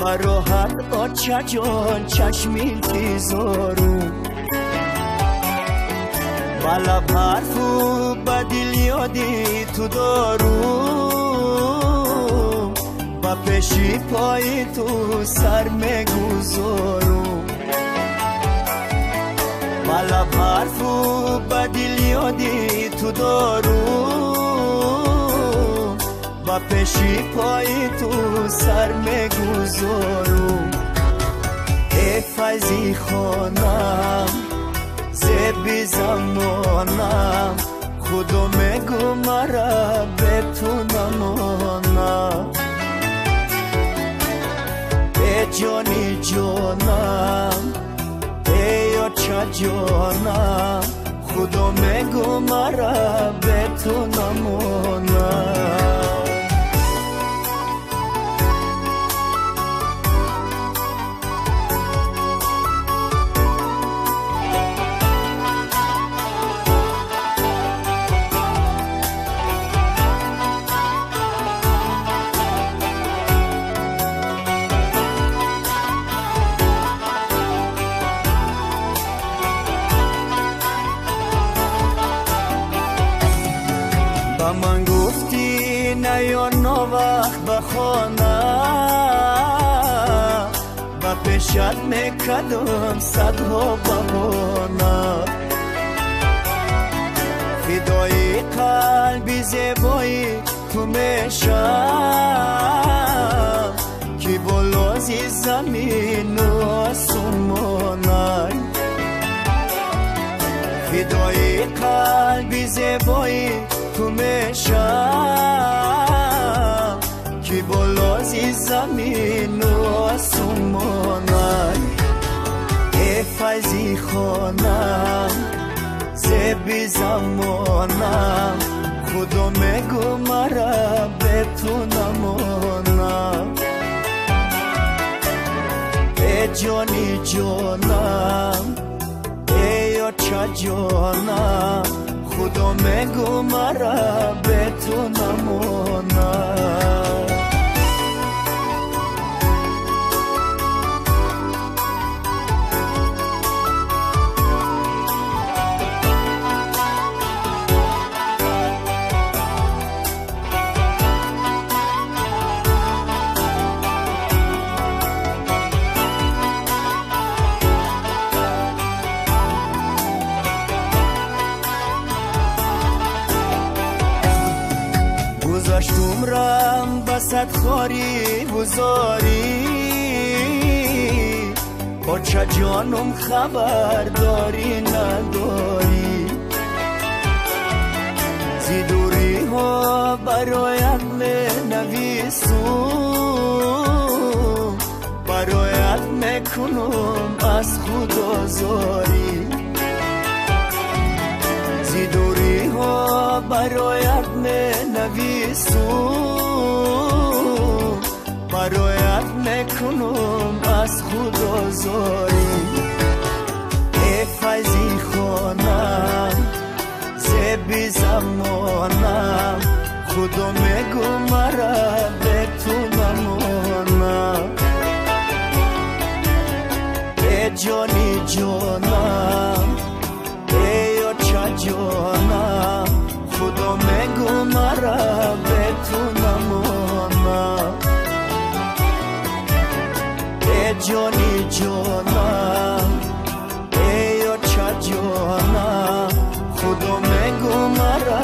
براحت آچه جان چشمی تیزارو بلب حرفو بدیل یادی تو دارو با پیشی پای تو سر میگذارو بلب حرفو بدیل یادی تو دارو با پیشی پای تو سر میگذارو ای فیضی خانم زبی زمانم خودو میگو مرا به تو نمانم ای جانی جانم ای آچه جانم خودو میگو مرا به تو نمانم من گفتی نیا نوقت بخانه و پیشت میکدم صدها بهانه فدای قلبی زیبایی تو میشم که بالازی زمین و آسمانه فدای قلبی زیبایی تو میشم که بالازی زمین و آسمانه ای فیضی خانم زبی زمانم خودو میگو مرا به تو نمانم ای جانی جانم ای آچه جانم خودو میگو مرا به تو نمانم گذاشتم رم بسد خاری بزاری آچه جانم خبر داری نداری زیدوری ها برایت می نویسم برایت میکنم از خود آزاری زیدوری ها برایت می نویسم برایت میکنم از خود آزاری ای فیضی خانم زبی زمانم خودو میگو مرا به تو نمانم ای جانی جانم ای آچه جانم خودو میگو مرا به تو نمانم ای جانی جانم ای آچه جانم خودو میگو مرا